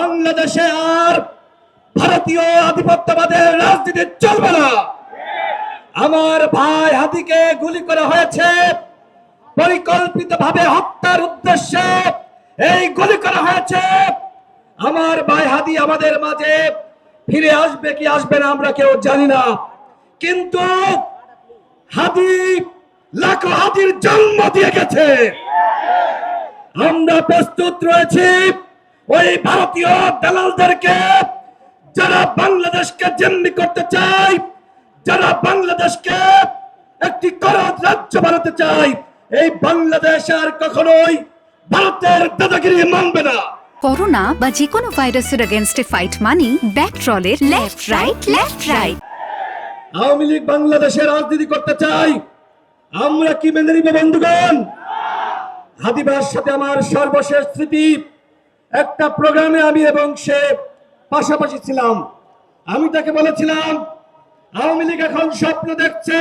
বাংলাদেশে আর ভারতীয় আধিপত্যবাদের রাজনীতি চলবে না। আমার ভাই হাদিকে গুলি করা হয়েছে, পরিকল্পিতভাবে হত্যার উদ্দেশ্যে এই গুলি করা হয়েছে। আমার ভাই হাদি আমাদের মাঝে ফিরে আসবে কি আসবে না আমরা কেউ জানি না, কিন্তু হাদি লাখো হাদির জন্ম দিয়ে গেছে। আমরা প্রস্তুত রয়েছি ওই ভারতীয় দালালদেরকে, যারা বাংলাদেশকে জিম্মি করতে চায়, যারা বাংলাদেশকে একটি করদ রাজ্য বানাতে চায়, এই বাংলাদেশ আর কখনোই ভারতের দাদাগিরি মানবে না। করোনা বা যে কোনো ভাইরাসের এগেইনস্টে ফাইট মানি ব্যাকট্রলের লেফট রাইট। আওয়ামী লীগ বাংলাদেশে রাজনীতি করতে চাই, আমরা কি মেনে নিব বন্ধুগণ? হাদিবার সাথে আমার সর্বশেষ স্মৃতি, একটা প্রোগ্রামে আমি এবং সে পাশাপাশি ছিলাম। আমি তাকে বলেছিলাম আওয়ামী লীগ এখন স্বপ্ন দেখছে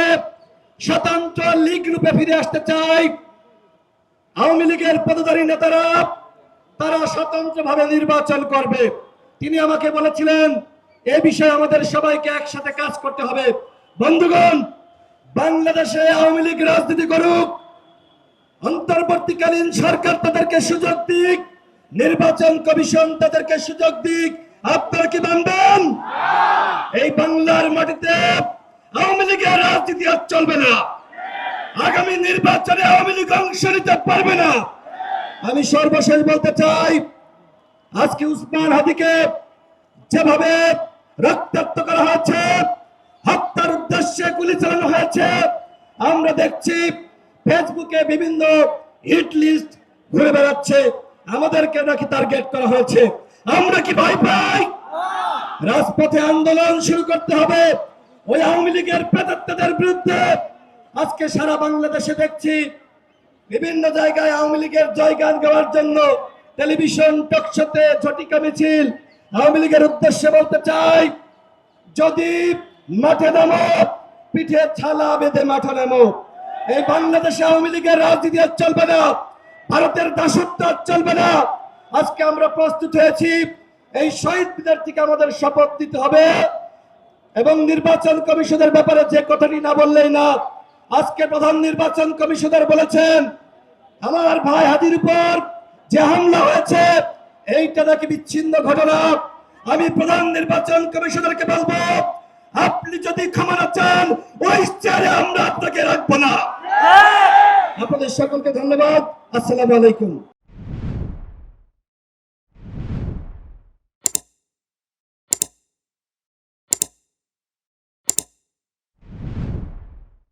স্বতন্ত্র লীগ রূপে ফিরে আসতে চায়। আওয়ামী লীগের পদধারী নেতারা তারা স্বতন্ত্রভাবে নির্বাচন করবে। তিনি আমাকে বলেছিলেন এই বিষয়ে আমাদের সবাইকে একসাথে কাজ করতে হবে। বন্ধুগণ, বাংলাদেশে আওয়ামী লীগ রাজনীতি করুক, অন্তর্বর্তীকালীন সরকার তাদেরকে সুযোগ দিক, নির্বাচন কমিশন তাদেরকে সুযোগ দিক। আপনারা কি মানবেন? এই বাংলার মাটিতে আওয়ামী লীগের রাজনীতি আর চলবে না। আগামী নির্বাচনে আওয়ামী লীগ অংশ নিতে পারবে না। আমি সর্বশেষ বলতে চাই, আজকে উসমান হাদিকে যেভাবে রক্তাক্ত করা হয়েছে, হত্যার উদ্দেশ্যে গুলি চালানো হয়েছে, আমরা দেখছি ফেসবুকে বিভিন্ন হিট লিস্ট ঘুরে বেড়াচ্ছে, আমাদেরকে নাকি টার্গেট করা হয়েছে। আমরা কি ভয় পাই? রাজপথে আন্দোলন শুরু করতে হবে ওই আওয়ামী লীগের প্রেতাত্মাদের বিরুদ্ধে। আজকে সারা বাংলাদেশে দেখছি বিভিন্ন জায়গায় আওয়ামী লীগের জয়গান গাওয়ার জন্য টেলিভিশন টকশোতে ঝটিকা মিছিল। আওয়ামী লীগের উদ্দেশ্যে বলতে চাই, যদি মাঠে নামো পিঠে ছালা বেঁধে মাঠে নামো। এই বাংলাদেশে আওয়ামী লীগের রাজনীতি আর চলবে না, ভারতের দাসত্ব আর চলবে না। আজকে আমরা প্রস্তুত হয়েছি, এই শহীদ বিদ্যার্থীকে আমাদের শপথ দিতে হবে এবং নির্বাচন কমিশনের ব্যাপারে যে কথাটি না বললেই না। আজকে প্রধান নির্বাচন কমিশনার বলেছেন আমার ভাই হাদির উপর যে হামলা হয়েছে এইটা নাকি বিচ্ছিন্ন ঘটনা। আমি প্রধান নির্বাচন কমিশনারকে বলবো, আপনি যদি ক্ষমা না চান ওই চেয়ারে আমরা আপনাকে রাখবো না। আপনাদের সকলকে ধন্যবাদ। আসসালামু আলাইকুম।